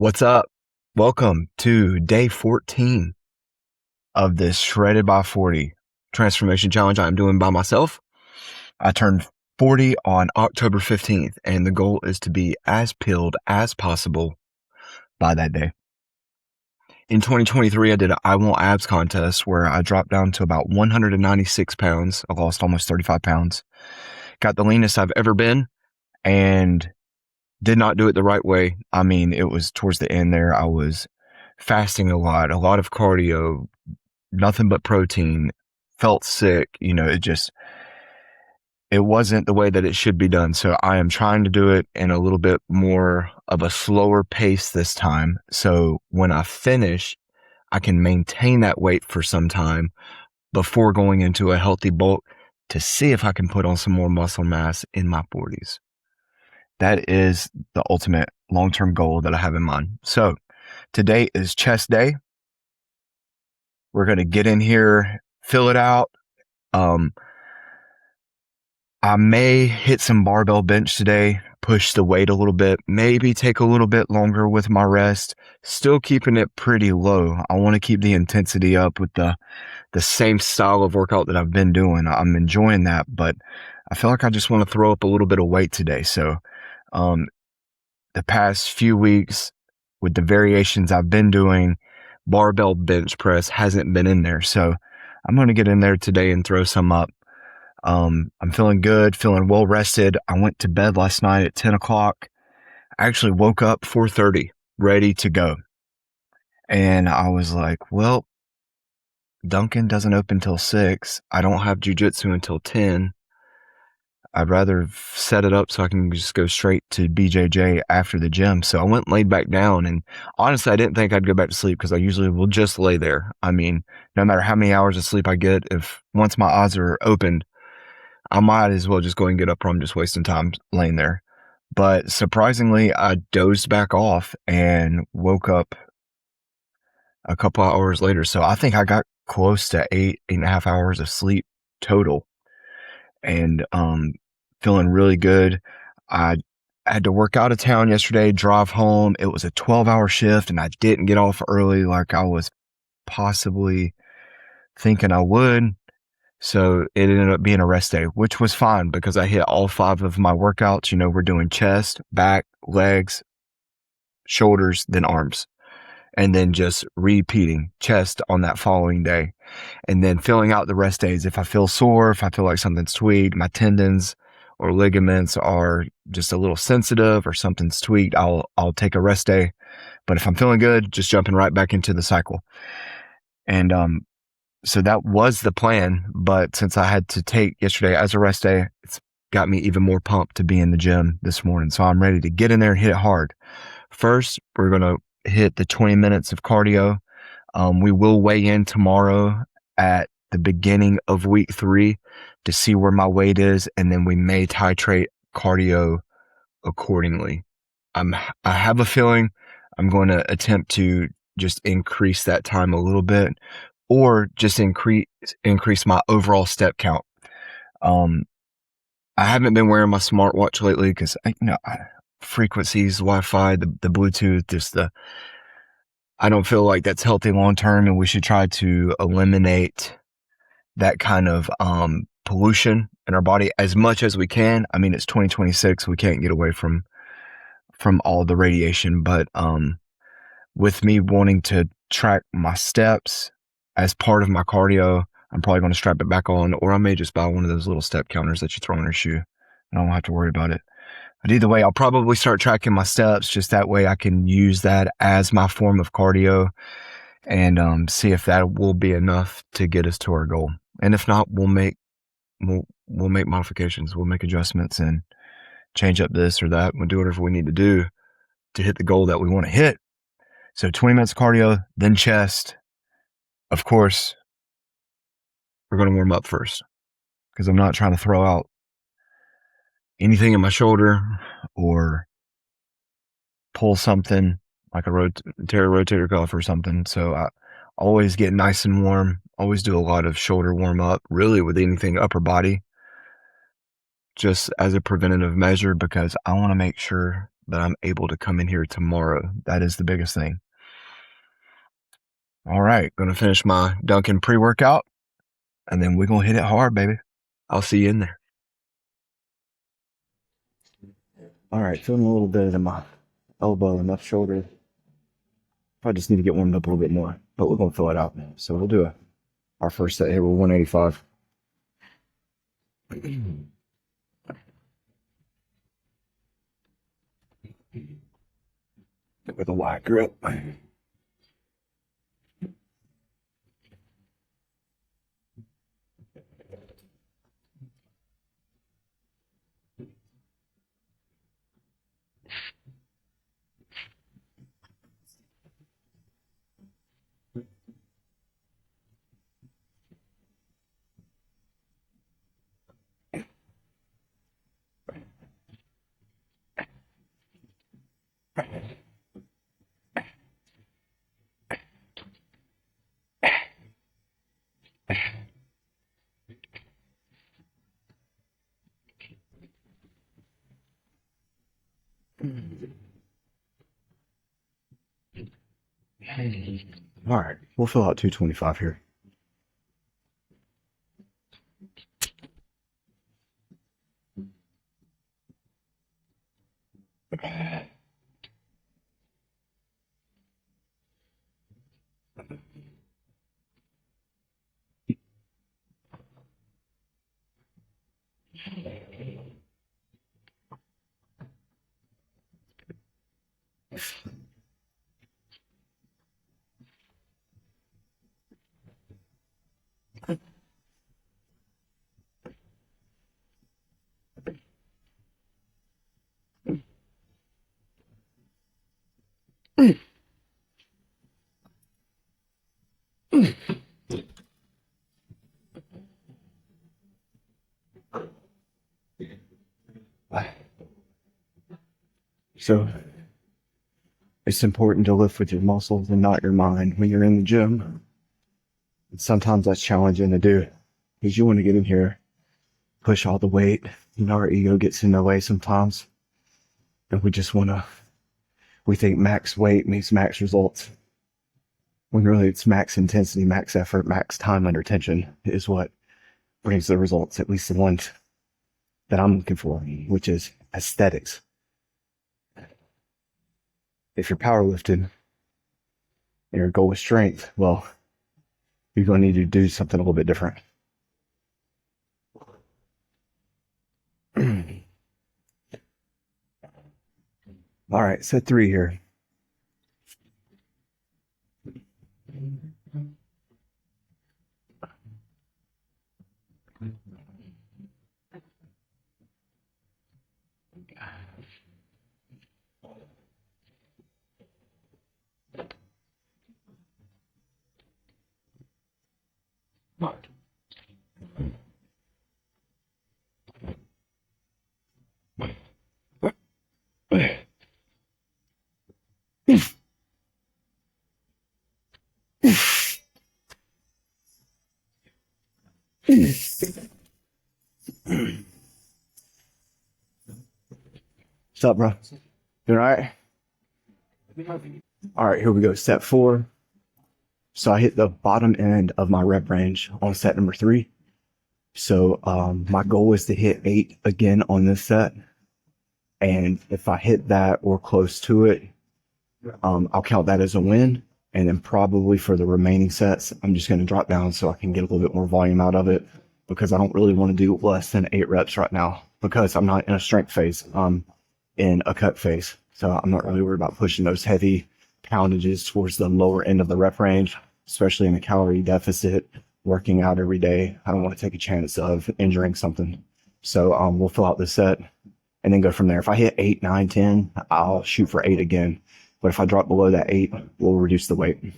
What's up? Welcome to day 14 of this Shredded by 40 transformation challenge I'm doing by myself. I turned 40 on October 15th, and the goal is to be as peeled as possible by that day. In 2023, I did an I Want Abs contest where I dropped down to about 196 pounds. I lost almost 35 pounds. Got the leanest I've ever been, and did not do it the right way. I mean, it was towards the end there. I was fasting a lot of cardio, nothing but protein, felt sick. It wasn't the way that it should be done. So I am trying to do it in a little bit more of a slower pace this time. So when I finish, I can maintain that weight for some time before going into a healthy bulk to see if I can put on some more muscle mass in my 40s. That is the ultimate long-term goal that I have in mind. So today is chest day. We're going to get in here, fill it out. I may hit some barbell bench today, push the weight a little bit, maybe take a little bit longer with my rest, still keeping it pretty low. I want to keep the intensity up with the same style of workout that I've been doing. I'm enjoying that, but I feel like I just want to throw up a little bit of weight today. So, the past few weeks with the variations I've been doing, barbell bench press hasn't been in there. So I'm going to get in there today and throw some up. I'm feeling good, feeling well rested. I went to bed last night at 10 o'clock. I actually woke up 4:30, ready to go. And I was like, well, Duncan doesn't open till 6. I don't have jujitsu until 10. I'd rather set it up so I can just go straight to BJJ after the gym. So I went and laid back down, and honestly, I didn't think I'd go back to sleep because I usually will just lay there. I mean, no matter how many hours of sleep I get, if once my eyes are opened, I might as well just go and get up, or I'm just wasting time laying there. But surprisingly, I dozed back off and woke up a couple of hours later. So I think I got close to 8.5 hours of sleep total. And feeling really good. I had to work out of town yesterday, drive home. It was a 12-hour shift, and I didn't get off early like I was possibly thinking I would. So it ended up being a rest day, which was fine because I hit all 5 of my workouts. We're doing chest, back, legs, shoulders, then arms, and then just repeating chest on that following day. And then filling out the rest days. If I feel sore, if I feel like something's tweaked, my tendons or ligaments are just a little sensitive or something's tweaked, I'll take a rest day. But if I'm feeling good, just jumping right back into the cycle. And so that was the plan. But since I had to take yesterday as a rest day, it's got me even more pumped to be in the gym this morning. So I'm ready to get in there and hit it hard. First, we're going to hit the 20 minutes of cardio. We will weigh in tomorrow at the beginning of week 3 to see where my weight is, and then we may titrate cardio accordingly. I have a feeling I'm going to attempt to just increase that time a little bit, or just increase my overall step count. I haven't been wearing my smartwatch lately because frequencies, Wi-Fi, the Bluetooth, I don't feel like that's healthy long term, and we should try to eliminate that kind of pollution in our body as much as we can. I mean, it's 2026, we can't get away from all the radiation, but with me wanting to track my steps as part of my cardio, I'm probably going to strap it back on, or I may just buy one of those little step counters that you throw in your shoe, and I don't have to worry about it. But either way, I'll probably start tracking my steps, just that way I can use that as my form of cardio and see if that will be enough to get us to our goal. And if not, we'll make modifications, we'll make adjustments and change up this or that. We'll do whatever we need to do to hit the goal that we want to hit. So 20 minutes cardio, then chest. Of course, we're going to warm up first because I'm not trying to throw out anything in my shoulder or pull something like tear a rotator cuff or something. So I always get nice and warm, always do a lot of shoulder warm up, really with anything upper body, just as a preventative measure, because I want to make sure that I'm able to come in here tomorrow. That is the biggest thing. All right, gonna finish my Dunkin' pre-workout, and then we're gonna hit it hard, baby. I'll see you in there. All right, feeling a little bit in my elbow and left shoulder. I just need to get warmed up a little bit more, but we're gonna fill it out. So we'll do our first set here with 185. With a wide grip. All right, we'll fill out 225 here. So it's important to lift with your muscles and not your mind when you're in the gym. And sometimes that's challenging to do because you want to get in here, push all the weight. You know, our ego gets in the way sometimes. And we think max weight means max results. When really it's max intensity, max effort, max time under tension is what brings the results, at least the ones that I'm looking for, which is aesthetics. If you're powerlifting and your goal is strength, well, you're going to need to do something a little bit different. All right, set 3 here. What's up, bro? Doing all right? All right, here we go. Set 4. So I hit the bottom end of my rep range on set number 3. So my goal is to hit 8 again on this set. And if I hit that or close to it, I'll count that as a win. And then probably for the remaining sets, I'm just going to drop down so I can get a little bit more volume out of it because I don't really want to do less than 8 reps right now because I'm not in a strength phase. I'm in a cut phase. So I'm not really worried about pushing those heavy poundages towards the lower end of the rep range, especially in a calorie deficit, working out every day. I don't want to take a chance of injuring something. So we'll fill out this set and then go from there. If I hit 8, 9, 10, I'll shoot for 8 again. But if I drop below that 8, we'll reduce the weight.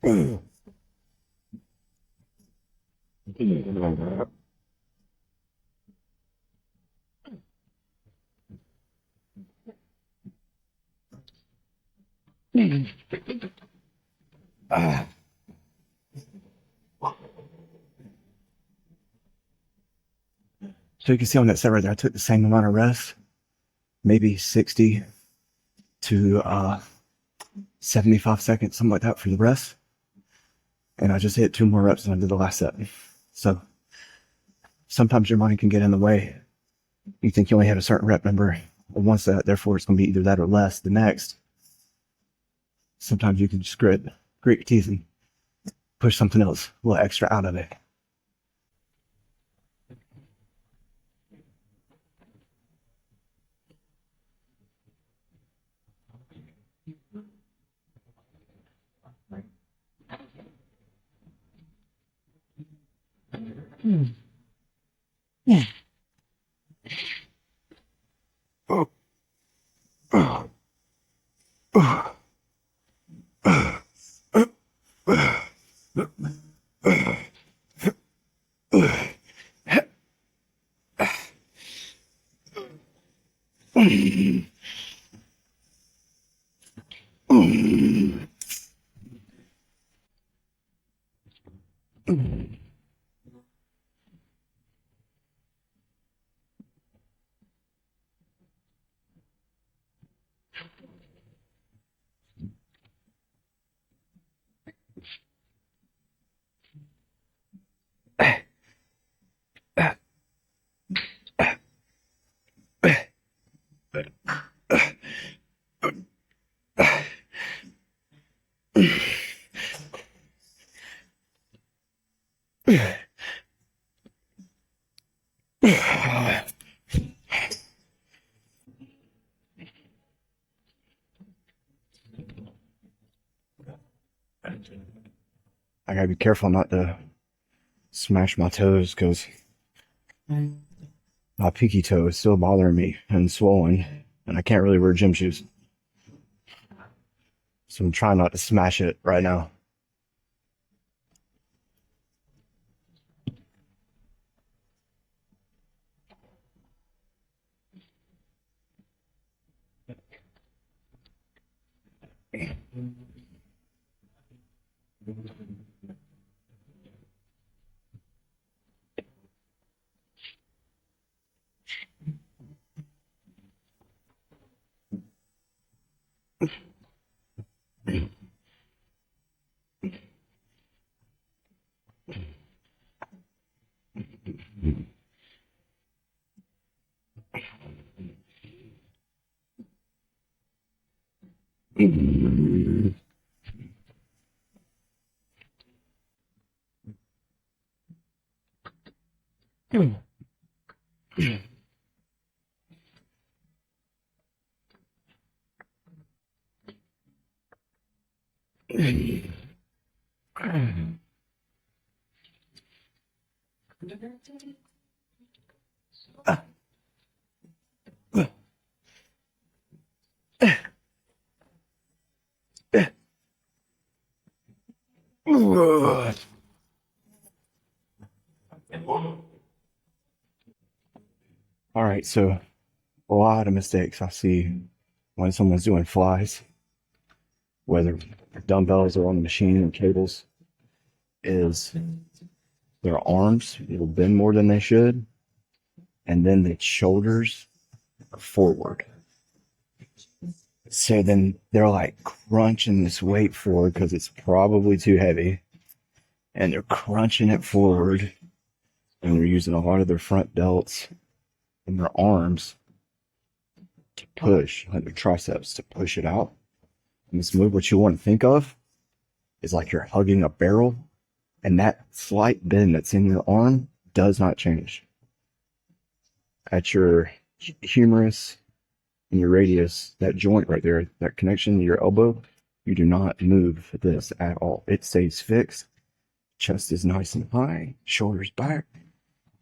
So you can see on that set right there, I took the same amount of rest, maybe 60 to 75 seconds, something like that for the rest. And I just hit 2 more reps than I did the last set. So sometimes your mind can get in the way. You think you only had a certain rep number on one set, therefore it's going to be either that or less the next. Sometimes you can just grit your teeth and push something else, a little extra out of it. I gotta be careful not to smash my toes because my pinky toe is still bothering me and swollen, and I can't really wear gym shoes. So I'm trying not to smash it right now. All right, so a lot of mistakes I see when someone's doing flies, whether dumbbells or on the machine and cables, is their arms will bend more than they should, and then the shoulders are forward. So then they're like crunching this weight forward because it's probably too heavy, and they're crunching it forward, and they're using a lot of their front delts and their arms to push, like their triceps to push it out. And this move, what you want to think of is like you're hugging a barrel, and that slight bend that's in your arm does not change. At your humerus and your radius, that joint right there, that connection to your elbow, you do not move this at all. It stays fixed. Chest is nice and high, shoulders back,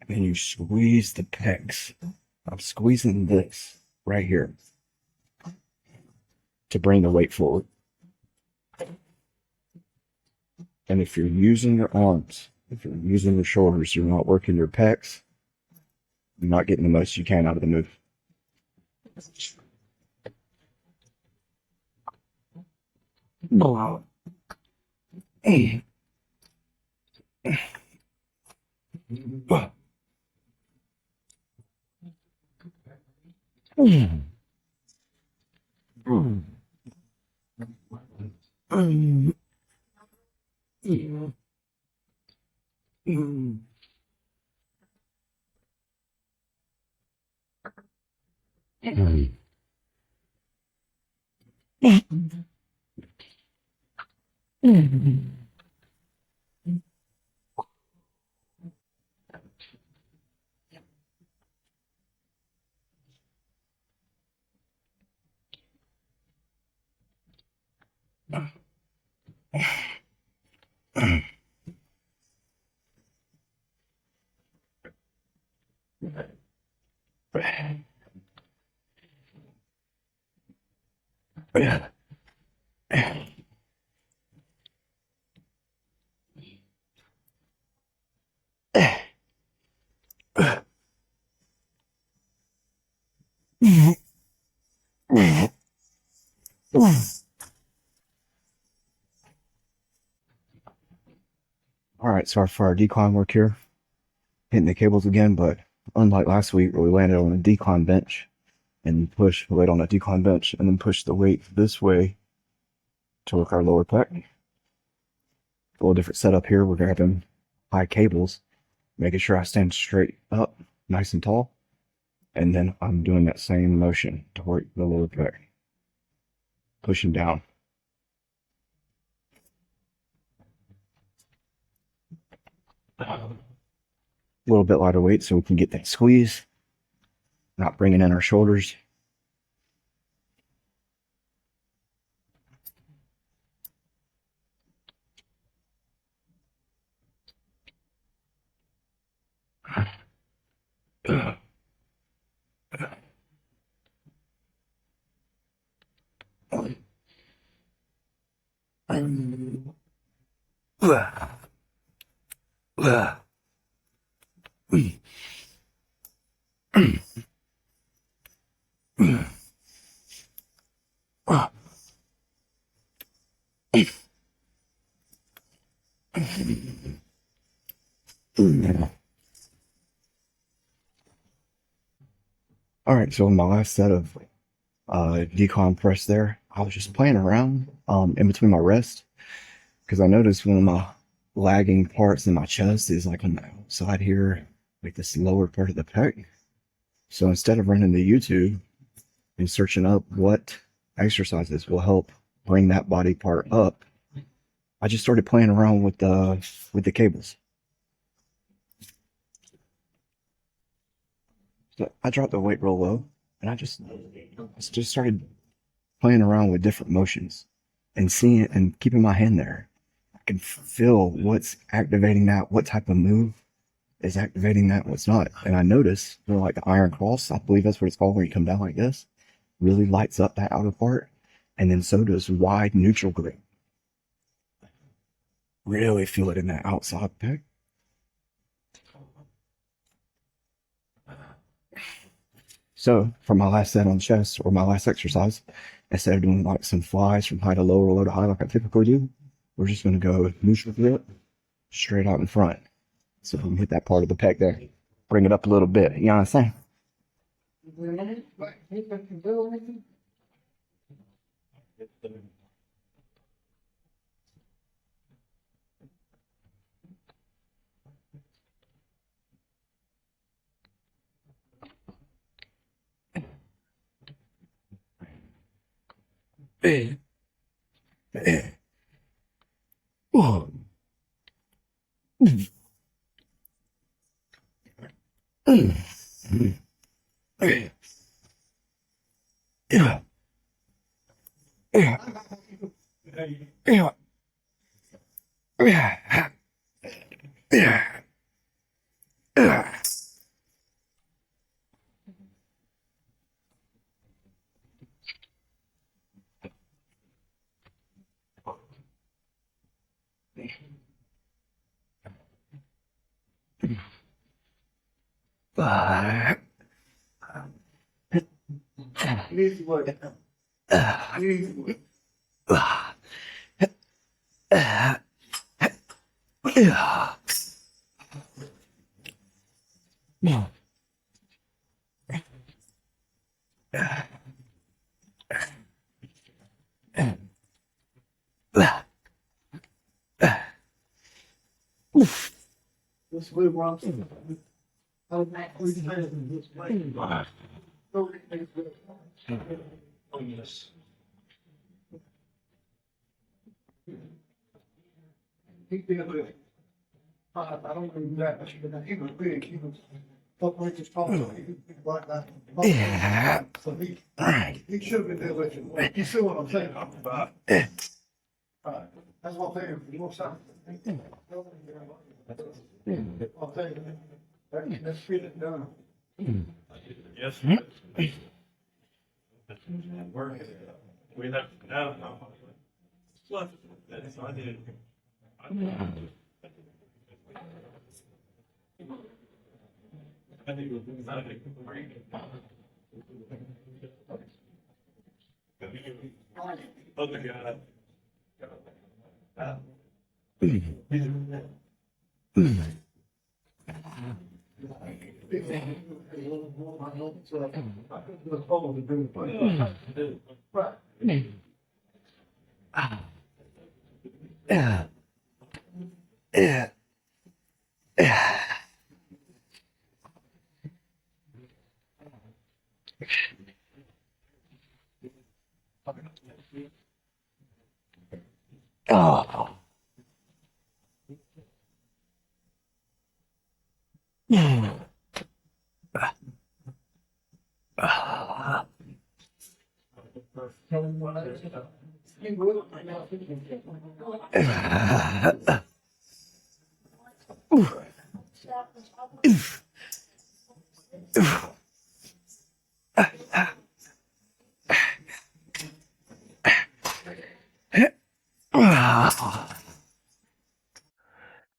and then you squeeze the pecs. I'm squeezing this right here to bring the weight forward. And if you're using your arms, if you're using your shoulders, you're not working your pecs, you're not getting the most you can out of the move. All right, sorry for our decline work here. Hitting the cables again, but unlike last week where we landed on a decline bench and pushed the weight on a decline bench and then pushed the weight this way to work our lower pec. A little different setup here. We're grabbing high cables, making sure I stand straight up, nice and tall. And then I'm doing that same motion to work the lower pec, pushing down. A little bit lighter weight so we can get that squeeze, not bringing in our shoulders. All right, so in my last set of decon press there, I was just playing around in between my rest because I noticed one of my lagging parts in my chest is like on the outside here, like this lower part of the pec. So instead of running to YouTube and searching up what exercises will help bring that body part up, I just started playing around with the cables. So I dropped the weight real low, and I just started playing around with different motions and seeing it and keeping my hand there. I can feel what's activating that, what type of move is activating that, what's not. And I noticed, like the iron cross, I believe that's what it's called, where you come down like this, really lights up that outer part. And then so does wide neutral grip. Really feel it in that outside pec. So for my last set on chest, or my last exercise, instead of doing like some flies from high to low or low to high like I typically do, we're just going to go neutral grip straight out in front. So we can hit that part of the pec there. Bring it up a little bit. You know what I'm saying?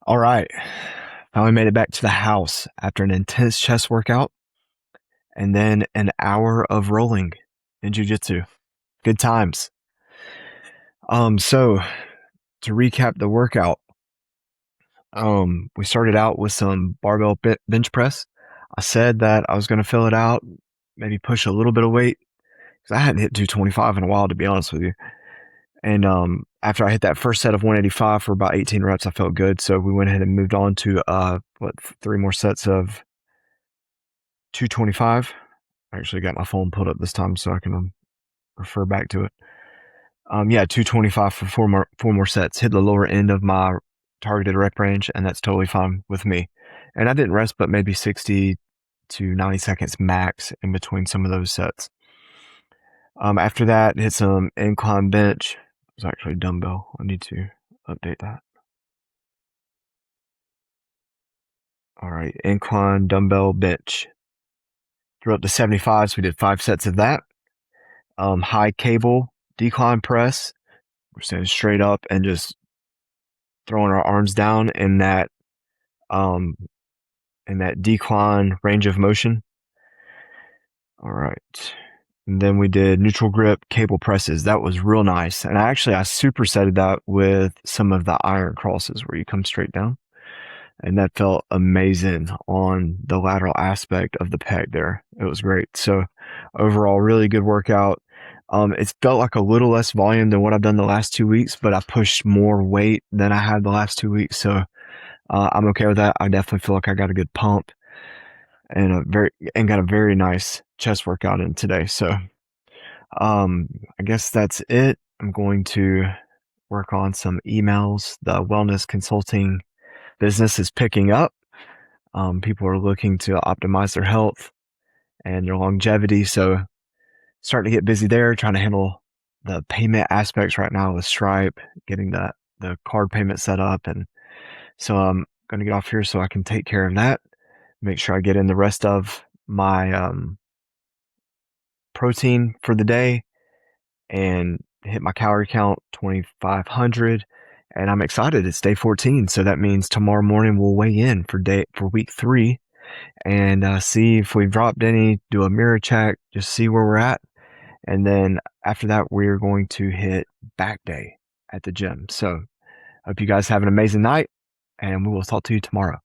All right. Finally made it back to the house after an intense chest workout and then an hour of rolling in jujitsu. Good times. So to recap the workout, we started out with some barbell bench press. I said that I was going to fill it out, maybe push a little bit of weight because I hadn't hit 225 in a while, to be honest with you. And after I hit that first set of 185 for about 18 reps, I felt good. So we went ahead and moved on to 3 more sets of 225. I actually got my phone pulled up this time so I can refer back to it. 225 for four more sets. Hit the lower end of my targeted rep range, and that's totally fine with me. And I didn't rest but maybe 60 to 90 seconds max in between some of those sets. After that, hit some incline bench. It was actually dumbbell. I need to update that. All right, incline dumbbell bench. Threw up to 75, so we did 5 sets of that. High cable decline press. We're standing straight up and just throwing our arms down in that decline range of motion. All right. And then we did neutral grip cable presses. That was real nice. And I supersetted that with some of the iron crosses where you come straight down. And that felt amazing on the lateral aspect of the pec there. It was great. So overall, really good workout. It felt like a little less volume than what I've done the last 2 weeks, but I pushed more weight than I had the last 2 weeks. So I'm okay with that. I definitely feel like I got a good pump and got a very nice chest workout in today. So I guess that's it. I'm going to work on some emails. The wellness consulting business is picking up. People are looking to optimize their health and their longevity. So starting to get busy there, trying to handle the payment aspects right now with Stripe, getting the card payment set up. And so I'm going to get off here so I can take care of that. Make sure I get in the rest of my protein for the day and hit my calorie count 2,500. And I'm excited. It's day 14. So that means tomorrow morning we'll weigh in for week 3 and see if we've dropped any, do a mirror check, just see where we're at. And then after that, we're going to hit back day at the gym. So, hope you guys have an amazing night, and we will talk to you tomorrow.